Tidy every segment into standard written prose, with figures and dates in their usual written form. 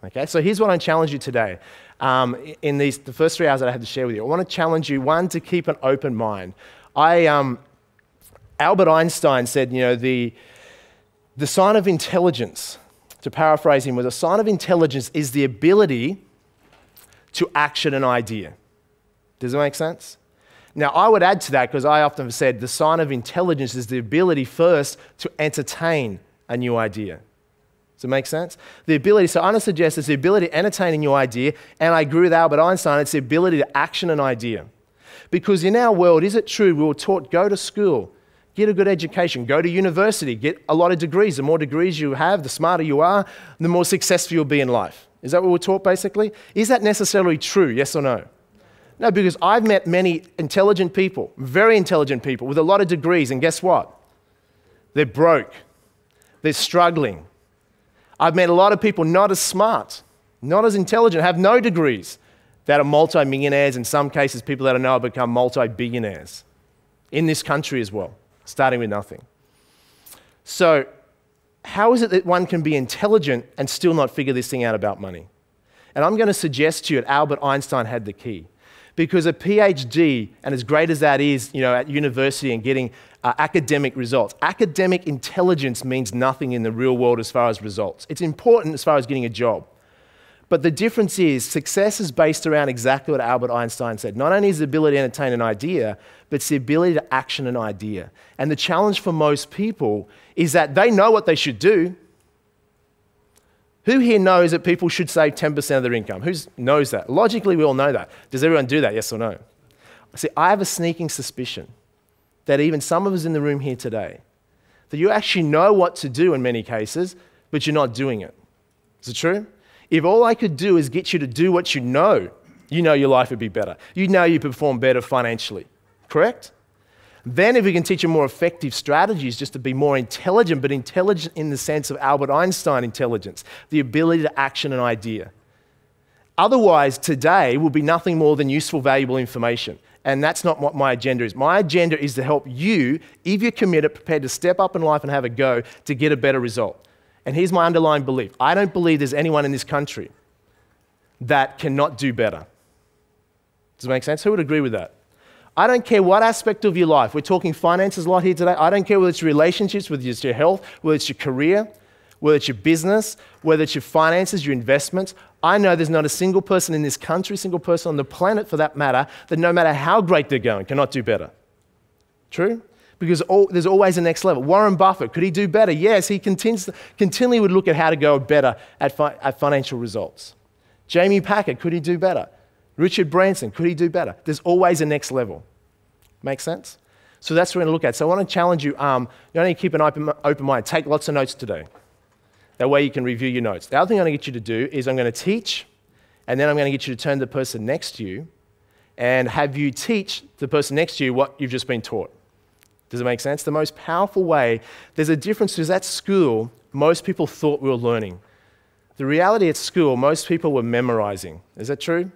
Okay, so here's what I challenge you today. In the first 3 hours that I had to share with you, I want to challenge you, one, to keep an open mind. Albert Einstein said, the sign of intelligence, to paraphrase him, was a sign of intelligence is the ability to action an idea. Does that make sense? Now, I would add to that, because I often have said the sign of intelligence is the ability first to entertain a new idea. Does it make sense? The ability, so I'm going to suggest it's the ability to entertain a new idea, and I agree with Albert Einstein, it's the ability to action an idea. Because in our world, is it true, we were taught, go to school, get a good education, go to university, get a lot of degrees. The more degrees you have, the smarter you are, the more successful you'll be in life. Is that what we're taught, basically? Is that necessarily true, yes or no? No, because I've met many intelligent people, very intelligent people, with a lot of degrees, and guess what? They're broke. They're struggling. I've met a lot of people not as smart, not as intelligent, have no degrees, that are multi-millionaires, in some cases people that I know have become multi-billionaires in this country as well, starting with nothing. So how is it that one can be intelligent and still not figure this thing out about money? And I'm going to suggest to you that Albert Einstein had the key. Because a PhD, and as great as that is, at university and getting academic results, academic intelligence means nothing in the real world as far as results. It's important as far as getting a job. But the difference is success is based around exactly what Albert Einstein said. Not only is the ability to entertain an idea, but it's the ability to action an idea. And the challenge for most people is that they know what they should do. Who here knows that people should save 10% of their income? Who knows that? Logically, we all know that. Does everyone do that, yes or no? See, I have a sneaking suspicion that even some of us in the room here today, that you actually know what to do in many cases, but you're not doing it. Is it true? If all I could do is get you to do what you know your life would be better. You know you perform better financially, correct? Then if we can teach you more effective strategies just to be more intelligent, but intelligent in the sense of Albert Einstein intelligence, the ability to action an idea. Otherwise, today will be nothing more than useful, valuable information. And that's not what my agenda is. My agenda is to help you, if you're committed, prepared to step up in life and have a go, to get a better result. And here's my underlying belief. I don't believe there's anyone in this country that cannot do better. Does it make sense? Who would agree with that? I don't care what aspect of your life. We're talking finances a lot here today. I don't care whether it's your relationships, whether it's your health, whether it's your career, whether it's your business, whether it's your finances, your investments. I know there's not a single person in this country, single person on the planet for that matter, that no matter how great they're going, cannot do better. True? Because there's always a next level. Warren Buffett, could he do better? Yes, he continually would look at how to go better at financial results. Jamie Packer, could he do better? Richard Branson, could he do better? There's always a next level. Make sense? So that's what we're going to look at. So I want to challenge you, not only keep an open mind, take lots of notes today. That way you can review your notes. The other thing I'm going to get you to do is I'm going to teach, and then I'm going to get you to turn to the person next to you and have you teach the person next to you what you've just been taught. Does it make sense? The most powerful way, there's a difference because at school, most people thought we were learning. The reality at school, most people were memorizing. Is that true?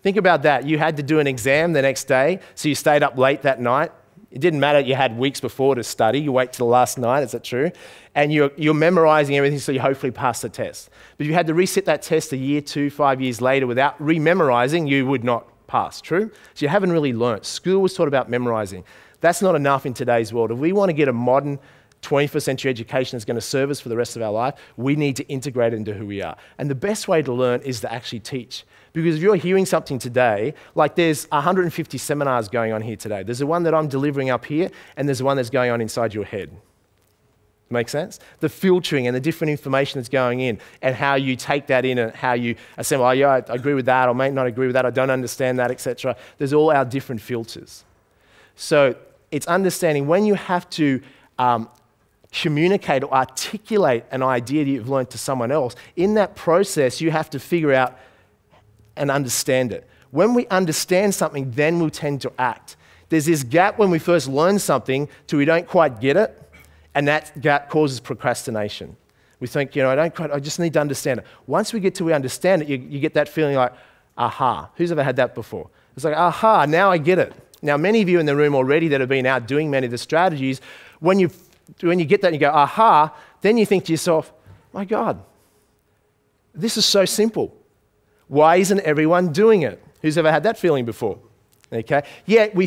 Think about that. You had to do an exam the next day, so you stayed up late that night. It didn't matter you had weeks before to study. You wait till the last night, is that true? And you're memorizing everything so you hopefully pass the test. But if you had to resit that test a year, 2, 5 years later without rememorizing, you would not pass, true? So you haven't really learnt. School was taught about memorizing. That's not enough in today's world. If we want to get a modern 21st century education that's going to serve us for the rest of our life, we need to integrate it into who we are. And the best way to learn is to actually teach. Because if you're hearing something today, like there's 150 seminars going on here today. There's the one that I'm delivering up here, and there's the one that's going on inside your head. Make sense? The filtering and the different information that's going in and how you take that in and how you assemble, oh yeah, I agree with that, or may not agree with that, I don't understand that, etc. There's all our different filters. So it's understanding when you have to communicate or articulate an idea that you've learned to someone else, in that process you have to figure out and understand it. When we understand something, then we'll tend to act. There's this gap when we first learn something till we don't quite get it, and that gap causes procrastination. We think, I just need to understand it. Once we get to we understand it, you get that feeling like, aha. Who's ever had that before? It's like, aha, now I get it. Now, many of you in the room already that have been out doing many of the strategies, when you get that and you go, aha, then you think to yourself, my God, This is so simple. Why isn't everyone doing it? Who's ever had that feeling before? Okay? Yet we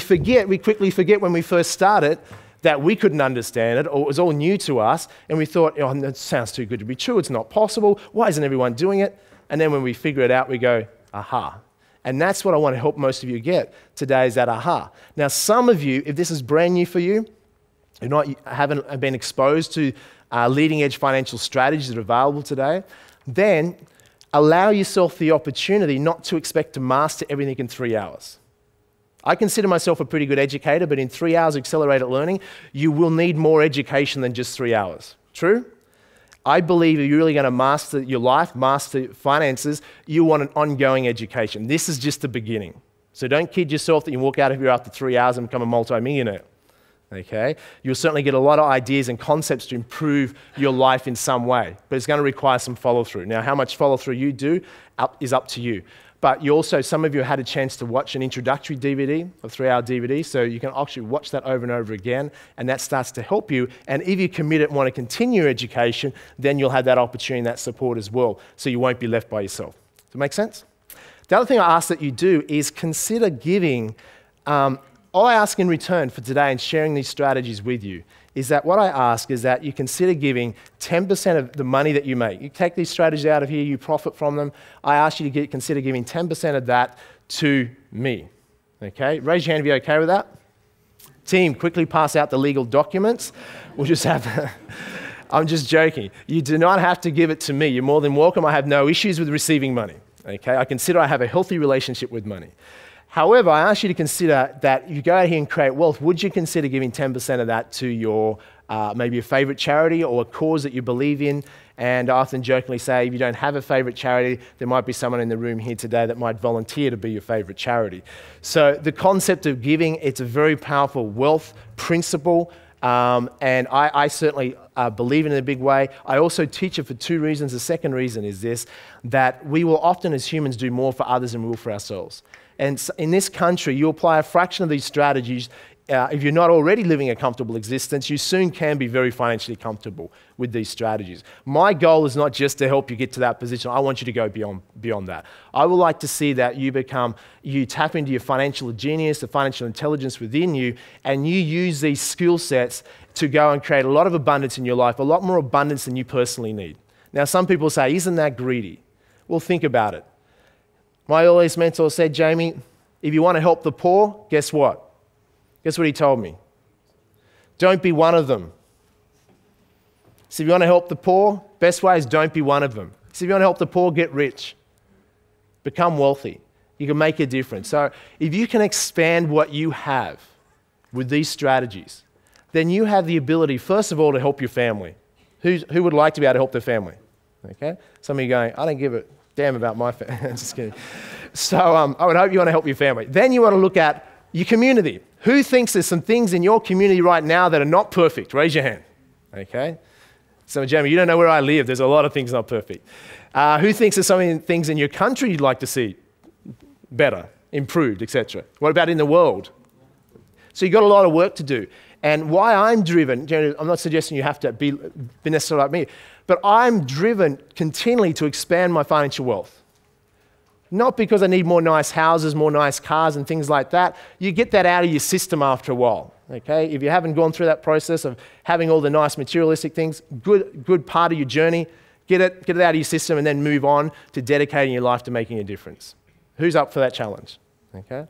quickly forget when we first started that we couldn't understand it, or it was all new to us, and we thought, oh, that sounds too good to be true, it's not possible, why isn't everyone doing it? And then when we figure it out, we go, aha. And that's what I want to help most of you get today, is that aha. Now, some of you, if this is brand new for you, haven't been exposed to leading edge financial strategies that are available today, then allow yourself the opportunity not to expect to master everything in 3 hours. I consider myself a pretty good educator, but in 3 hours of accelerated learning, you will need more education than just 3 hours. True? I believe if you're really going to master your life, master finances, you want an ongoing education. This is just the beginning. So don't kid yourself that you walk out of here after 3 hours and become a multi-millionaire. Okay? You'll certainly get a lot of ideas and concepts to improve your life in some way, but it's going to require some follow-through. Now, how much follow-through you do is up to you. But you also, some of you had a chance to watch an introductory DVD, a 3-hour DVD, so you can actually watch that over and over again, and that starts to help you. And if you commit it and want to continue your education, then you'll have that opportunity and that support as well, so you won't be left by yourself. Does that make sense? The other thing I ask that you do is consider giving. All I ask in return for today and sharing these strategies with you is that what I ask is that you consider giving 10% of the money that you make. You take these strategies out of here, you profit from them. I ask you to consider giving 10% of that to me. Okay? Raise your hand if you're okay with that. Team, quickly pass out the legal documents. We'll just have... I'm just joking. You do not have to give it to me. You're more than welcome. I have no issues with receiving money. Okay? I consider I have a healthy relationship with money. However, I ask you to consider that if you go out here and create wealth, would you consider giving 10% of that to your maybe a favorite charity or a cause that you believe in? And I often jokingly say, if you don't have a favorite charity, there might be someone in the room here today that might volunteer to be your favorite charity. So the concept of giving, it's a very powerful wealth principle. And I certainly believe in it in a big way. I also teach it for 2 reasons. The second reason is this, that we will often as humans do more for others than we will for ourselves. And in this country, you apply a fraction of these strategies. If you're not already living a comfortable existence, you soon can be very financially comfortable with these strategies. My goal is not just to help you get to that position. I want you to go beyond that. I would like to see that you tap into your financial genius, the financial intelligence within you, and you use these skill sets to go and create a lot of abundance in your life, a lot more abundance than you personally need. Now, some people say, isn't that greedy? Well, think about it. My earliest mentor said, Jamie, if you want to help the poor, guess what? Guess what he told me? Don't be one of them. So if you want to help the poor, best way is don't be one of them. So if you want to help the poor, get rich. Become wealthy. You can make a difference. So if you can expand what you have with these strategies, then you have the ability, first of all, to help your family. Who would like to be able to help their family? Okay? Some of you are going, I don't give a damn about my family. Just kidding. So I would hope you want to help your family. Then you want to look at your community. Who thinks there's some things in your community right now that are not perfect? Raise your hand. Okay? So, Jamie, you don't know where I live. There's a lot of things not perfect. Who thinks there's some things in your country you'd like to see better, improved, etc.? What about in the world? So you've got a lot of work to do. And why I'm driven, I'm not suggesting you have to be necessarily like me, but I'm driven continually to expand my financial wealth. Not because I need more nice houses, more nice cars and things like that. You get that out of your system after a while. Okay? If you haven't gone through that process of having all the nice materialistic things, good part of your journey, get it out of your system and then move on to dedicating your life to making a difference. Who's up for that challenge? Okay?